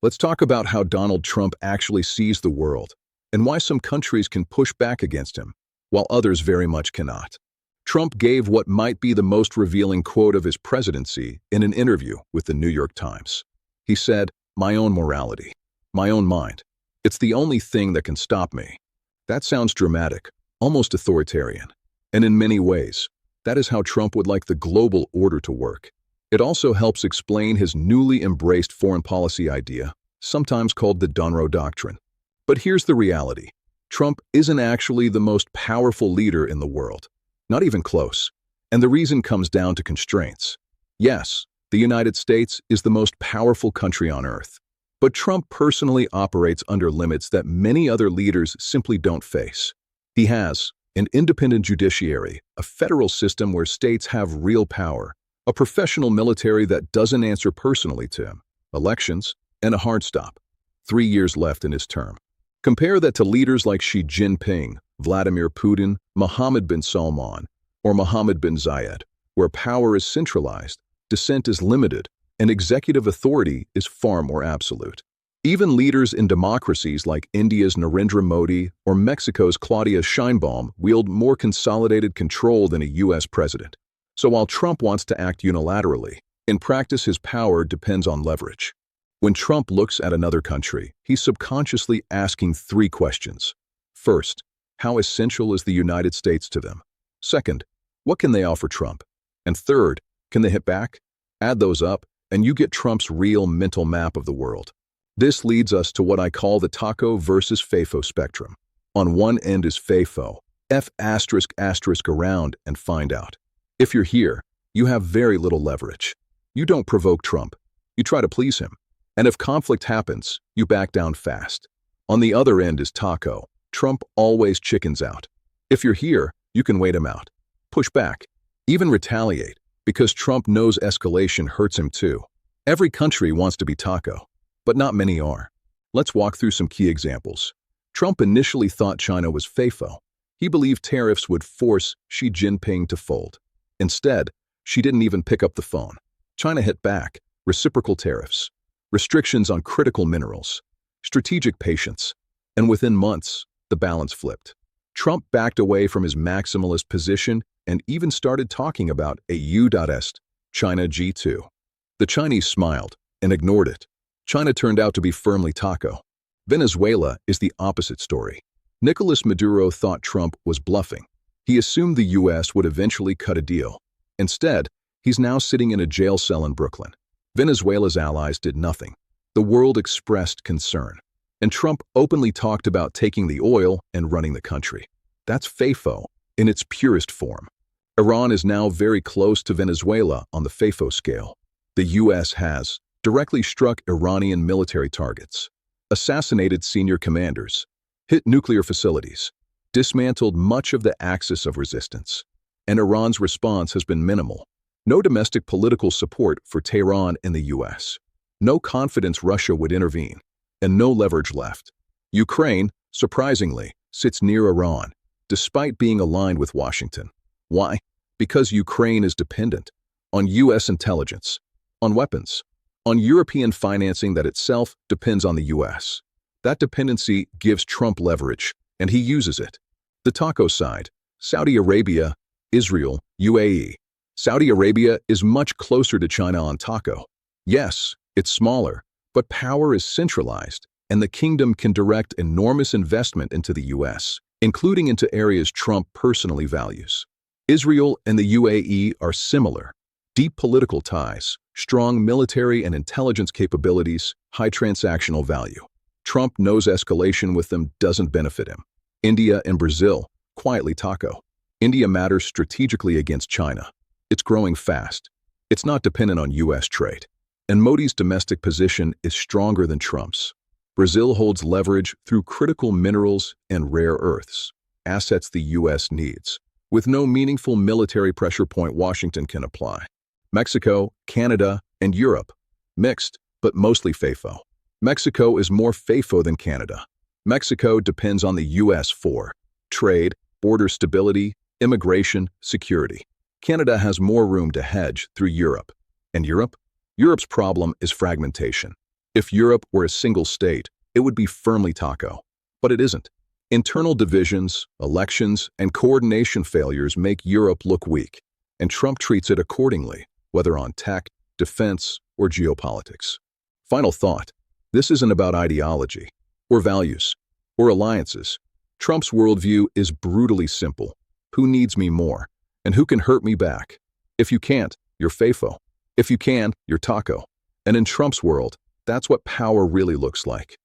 Let's talk about how Donald Trump actually sees the world and why some countries can push back against him, while others very much cannot. Trump gave what might be the most revealing quote of his presidency in an interview with the New York Times. He said, "My own morality, my own mind. It's the only thing that can stop me." That sounds dramatic, almost authoritarian. And in many ways, that is how Trump would like the global order to work. It also helps explain his newly embraced foreign policy idea, sometimes called the Donroe Doctrine. But here's the reality. Trump isn't actually the most powerful leader in the world. Not even close. And the reason comes down to constraints. Yes, the United States is the most powerful country on earth. But Trump personally operates under limits that many other leaders simply don't face. He has an independent judiciary, a federal system where states have real power, a professional military that doesn't answer personally to him, elections, and a hard stop. 3 years left in his term. Compare that to leaders like Xi Jinping, Vladimir Putin, Mohammed bin Salman, or Mohammed bin Zayed, where power is centralized, dissent is limited, and executive authority is far more absolute. Even leaders in democracies like India's Narendra Modi or Mexico's Claudia Sheinbaum wield more consolidated control than a U.S. president. So while Trump wants to act unilaterally, in practice his power depends on leverage. When Trump looks at another country, he's subconsciously asking 3 questions. First, how essential is the United States to them? Second, what can they offer Trump? And third, can they hit back? Add those up, and you get Trump's real mental map of the world. This leads us to what I call the taco versus FAFO spectrum. On one end is FAFO, F*** around and find out. If you're here, you have very little leverage. You don't provoke Trump. You try to please him. And if conflict happens, you back down fast. On the other end is taco. Trump always chickens out. If you're here, you can wait him out. Push back. Even retaliate, because Trump knows escalation hurts him too. Every country wants to be taco, but not many are. Let's walk through some key examples. Trump initially thought China was FAFO. He believed tariffs would force Xi Jinping to fold. Instead, Xi didn't even pick up the phone. China hit back, reciprocal tariffs, restrictions on critical minerals, strategic patience, and within months, the balance flipped. Trump backed away from his maximalist position and even started talking about a U.S. China G2. The Chinese smiled and ignored it. China turned out to be firmly taco. Venezuela is the opposite story. Nicolas Maduro thought Trump was bluffing. He assumed the U.S. would eventually cut a deal. Instead, he's now sitting in a jail cell in Brooklyn. Venezuela's allies did nothing. The world expressed concern. And Trump openly talked about taking the oil and running the country. That's FAFO in its purest form. Iran is now very close to Venezuela on the FAFO scale. The U.S. has directly struck Iranian military targets, assassinated senior commanders, hit nuclear facilities, dismantled much of the axis of resistance. And Iran's response has been minimal. No domestic political support for Tehran in the U.S. No confidence Russia would intervene. And no leverage left. Ukraine, surprisingly, sits near Iran, despite being aligned with Washington. Why? Because Ukraine is dependent on U.S. intelligence, on weapons, on European financing that itself depends on the U.S. That dependency gives Trump leverage, and he uses it. The taco side, Saudi Arabia, Israel, UAE. Saudi Arabia is much closer to China on taco. Yes, it's smaller, but power is centralized, and the kingdom can direct enormous investment into the U.S., including into areas Trump personally values. Israel and the UAE are similar. Deep political ties, strong military and intelligence capabilities, high transactional value. Trump knows escalation with them doesn't benefit him. India and Brazil, quietly taco. India matters strategically against China. It's growing fast. It's not dependent on U.S. trade. And Modi's domestic position is stronger than Trump's. Brazil holds leverage through critical minerals and rare earths, assets the U.S. needs, with no meaningful military pressure point Washington can apply. Mexico, Canada, and Europe, mixed, but mostly FAFO. Mexico is more FAFO than Canada. Mexico depends on the U.S. for trade, border stability, immigration, security. Canada has more room to hedge through Europe. And Europe? Europe's problem is fragmentation. If Europe were a single state, it would be firmly taco. But it isn't. Internal divisions, elections, and coordination failures make Europe look weak, and Trump treats it accordingly, whether on tech, defense, or geopolitics. Final thought. This isn't about ideology, or values, or alliances. Trump's worldview is brutally simple. Who needs me more? And who can hurt me back? If you can't, you're FAFO. If you can, you're taco. And in Trump's world, that's what power really looks like.